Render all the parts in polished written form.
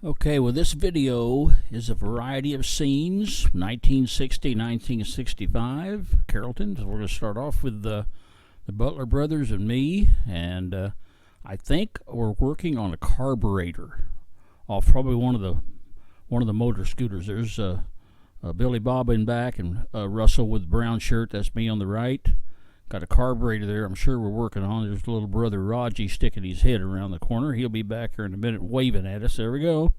Okay, well, this video is a variety of scenes, 1960, 1965, Carrollton. So we're going to start off with the Butler brothers and me, and I think we're working on a carburetor off probably one of the motor scooters. There's Billy Bob in back, and Russell with the brown shirt. That's me on the right. Got a carburetor there. I'm sure we're working on. There's little brother Raji sticking his head around the corner. He'll be back here in a minute waving at us. There we go.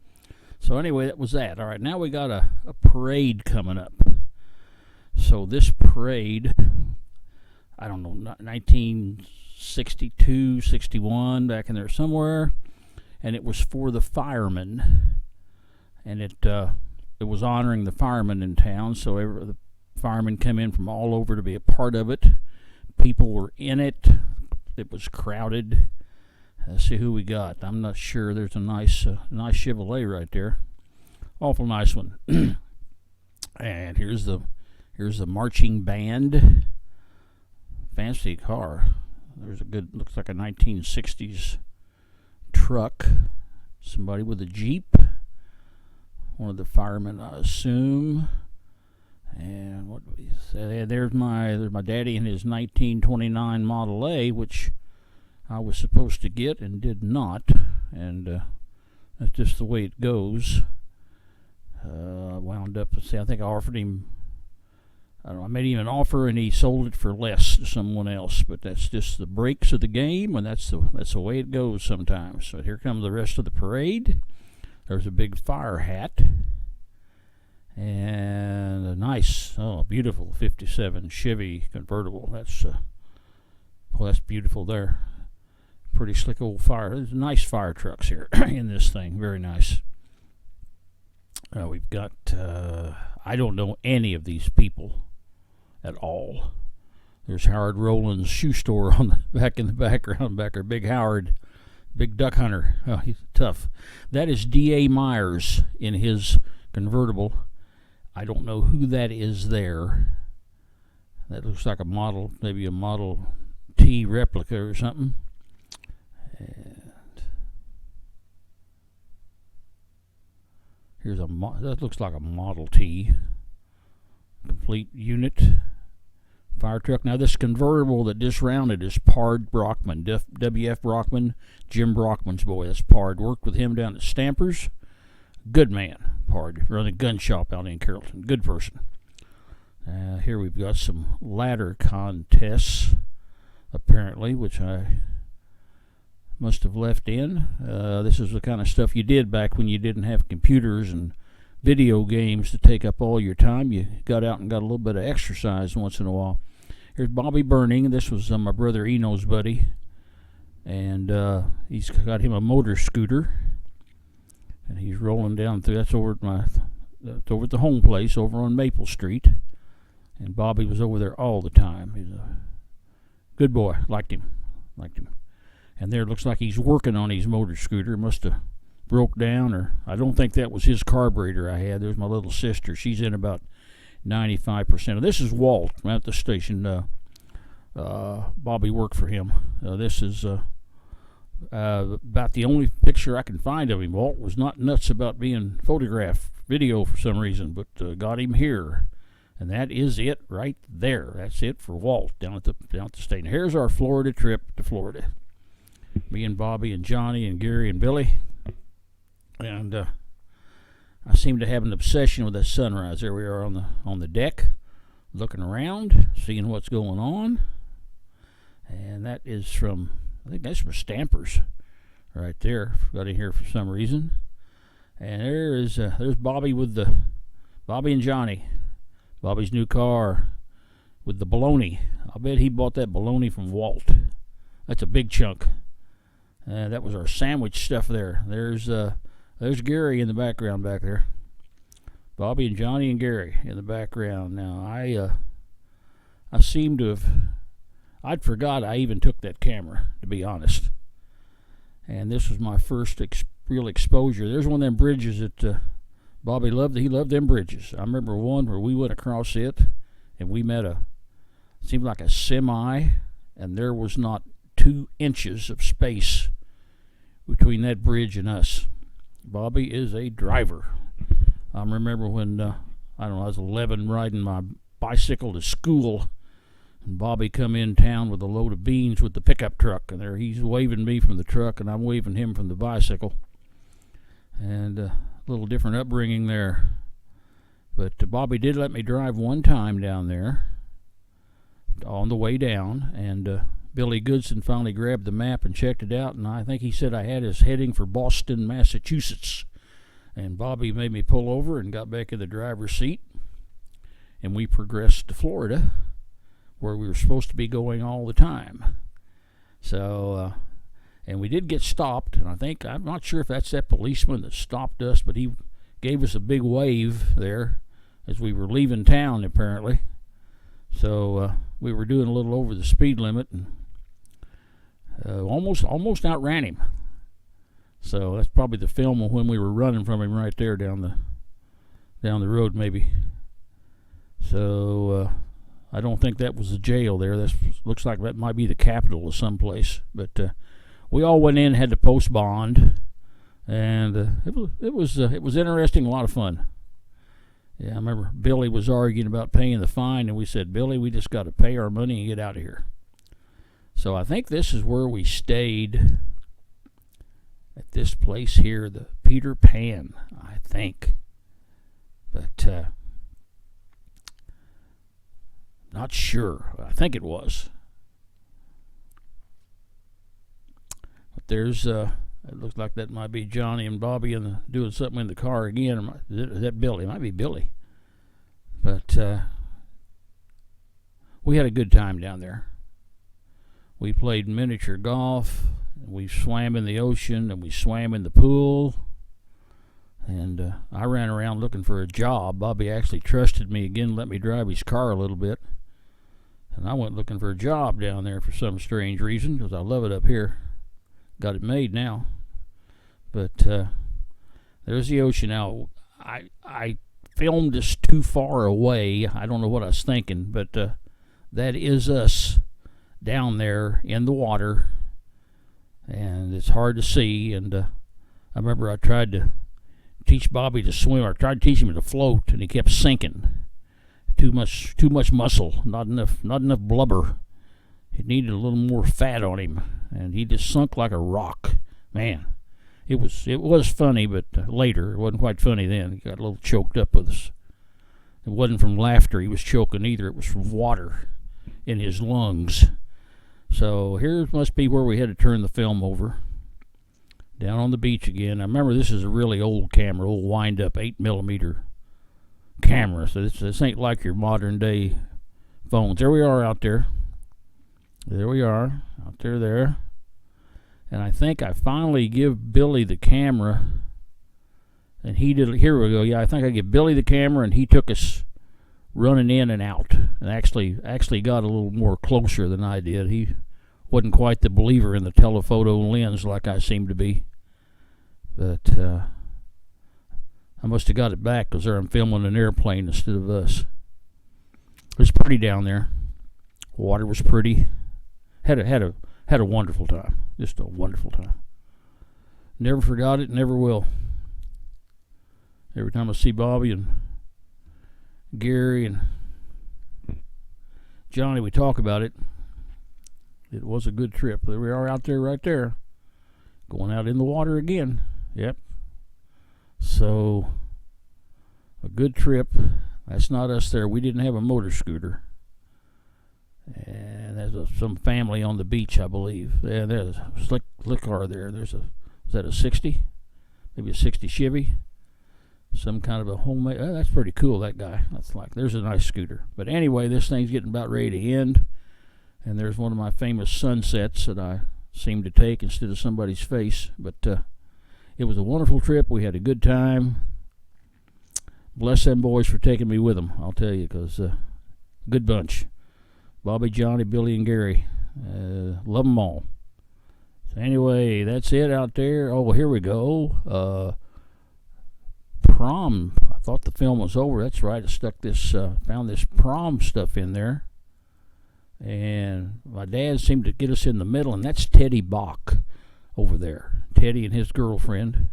So anyway, that was that. All right, now we got a parade coming up. So this parade, I don't know, 1962, 61, back in there somewhere, and it was for the firemen, and it was honoring the firemen in town. So the firemen come in from all over to be a part of it. People were in it. It was crowded. Let's see who we got. I'm not sure. There's a nice Chevrolet right there. Awful nice one. And here's the marching band. Fancy car. There's a good, looks like a 1960s truck. Somebody with a Jeep. One of the firemen, I assume. And what do we say? There's my daddy in his 1929 Model A, which I was supposed to get and did not, and that's just the way it goes. Wound up, see, I think I offered him, I don't know, I made him an offer and he sold it for less to someone else, but that's just the breaks of the game, and that's the way it goes sometimes. So here comes the rest of the parade. There's a big fire hat. And a nice, beautiful 57 Chevy convertible. That's beautiful there. Pretty slick old fire. There's nice fire trucks here in this thing. Very nice. We've got, I don't know any of these people at all. There's Howard Rowland's shoe store back in the background back there. Big Howard, big duck hunter. Oh, he's tough. That is D.A. Myers in his convertible. I don't know who that is there. That looks like a model, maybe a Model T replica or something. And here's that looks like a Model T. Complete unit. Fire truck. Now this convertible that just rounded is Pard Brockman. W.F. Brockman, Jim Brockman's boy. That's Pard. Worked with him down at Stampers. Good man, Pard. Run a gun shop out in Carrollton. Good person. Here we've got some ladder contests, apparently, which I must have left in. This is the kind of stuff you did back when you didn't have computers and video games to take up all your time. You got out and got a little bit of exercise once in a while. Here's Bobby Burning. This was my brother Eno's buddy. And he's got him a motor scooter. And he's rolling down through. That's over at the home place over on Maple Street. And Bobby was over there all the time. He's a good boy. Liked him. And there it looks like he's working on his motor scooter. Must have broke down, or I don't think that was his carburetor I had. There's my little sister. She's in about 95% of this. Is Walt at the station. Bobby worked for him. This is about the only picture I can find of him. Walt was not nuts about being photographed video for some reason, but got him here. And that is it right there. That's it for Walt down at the state. Now, here's our Florida trip to Florida. Me and Bobby and Johnny and Gary and Billy. And I seem to have an obsession with that sunrise. There we are on the deck, looking around, seeing what's going on. And that is from, I think that's from Stampers right there. Got in here for some reason. And there's Bobby Bobby and Johnny. Bobby's new car with the bologna. I'll bet he bought that bologna from Walt. That's a big chunk. That was our sandwich stuff there. There's Gary in the background back there. Bobby and Johnny and Gary in the background. Now I seem to have, I'd forgot I even took that camera, to be honest. And this was my first real exposure. There's one of them bridges that Bobby loved. He loved them bridges. I remember one where we went across it, and we met seemed like a semi, and there was not 2 inches of space between that bridge and us. Bobby is a driver. I remember when, I don't know, I was 11 riding my bicycle to school, and Bobby come in town with a load of beans with the pickup truck, and there he's waving me from the truck, and I'm waving him from the bicycle. And a little different upbringing there. But Bobby did let me drive one time down there on the way down, and Billy Goodson finally grabbed the map and checked it out, and I think he said I had us heading for Boston, Massachusetts. And Bobby made me pull over and got back in the driver's seat, and we progressed to Florida, where we were supposed to be going all the time. So, and we did get stopped, and I'm not sure if that's that policeman that stopped us, but he gave us a big wave there as we were leaving town, apparently. So we were doing a little over the speed limit, and almost outran him. So that's probably the film of when we were running from him right there down the road, maybe. So I don't think that was the jail there. That looks like that might be the Capitol of someplace. But we all went in, had to post bond, and it was interesting, a lot of fun. Yeah, I remember Billy was arguing about paying the fine, and we said, Billy, we just got to pay our money and get out of here. So I think this is where we stayed, at this place here, the Peter Pan, I think. But not sure. I think it was. But there's, it looks like that might be Johnny and Bobby doing something in the car again. Is that Billy? It might be Billy. But we had a good time down there. We played miniature golf. We swam in the ocean, and we swam in the pool. And I ran around looking for a job. Bobby actually trusted me again, let me drive his car a little bit. And I went looking for a job down there for some strange reason, because I love it up here. Got it made now. But there's the ocean. Now, I filmed this too far away. I don't know what I was thinking, but that is us down there in the water. And it's hard to see. And I remember I tried to teach Bobby to swim. I tried to teach him to float, and he kept sinking. Too much muscle, not enough blubber. He needed a little more fat on him, and he just sunk like a rock. Man, it was funny, but later it wasn't quite funny then. He got a little choked up with us. It wasn't from laughter he was choking either. It was from water in his lungs. So here must be where we had to turn the film over. Down on the beach again. I remember this is a really old camera, old wind-up 8mm camera. So this ain't like your modern day phones. There we are out there. There we are out there. And I think I finally give Billy the camera, and he did. Here we go. Yeah, I think I give Billy the camera, and he took us running in and out, and actually got a little more closer than I did. He wasn't quite the believer in the telephoto lens like I seemed to be. But I must have got it back, because there I'm filming an airplane instead of us. It was pretty down there. Water was pretty. Had a wonderful time. Just a wonderful time. Never forgot it. Never will. Every time I see Bobby and Gary and Johnny, we talk about it. It was a good trip. There we are out there, right there, going out in the water again. Yep. So, a good trip. That's not us there. We didn't have a motor scooter. And there's some family on the beach, I believe. Yeah, there's a slick car there. Was that a 60? Maybe a 60 Chevy? Some kind of a homemade. Oh, that's pretty cool, that guy. There's a nice scooter. But anyway, this thing's getting about ready to end. And there's one of my famous sunsets that I seem to take instead of somebody's face. But it was a wonderful trip. We had a good time. Bless them boys for taking me with them, I'll tell you, because good bunch. Bobby, Johnny, Billy, and Gary. Love them all. So anyway, that's it out there. Oh, here we go. Prom. I thought the film was over. That's right. I found this prom stuff in there. And my dad seemed to get us in the middle, and that's Teddy Bach over there. Teddy and his girlfriend.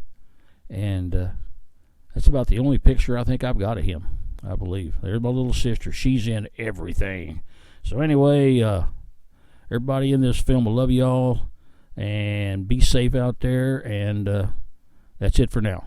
And that's about the only picture I think I've got of him, I believe. There's my little sister. She's in everything. So anyway, everybody in this film, I love y'all, and be safe out there, and that's it for now.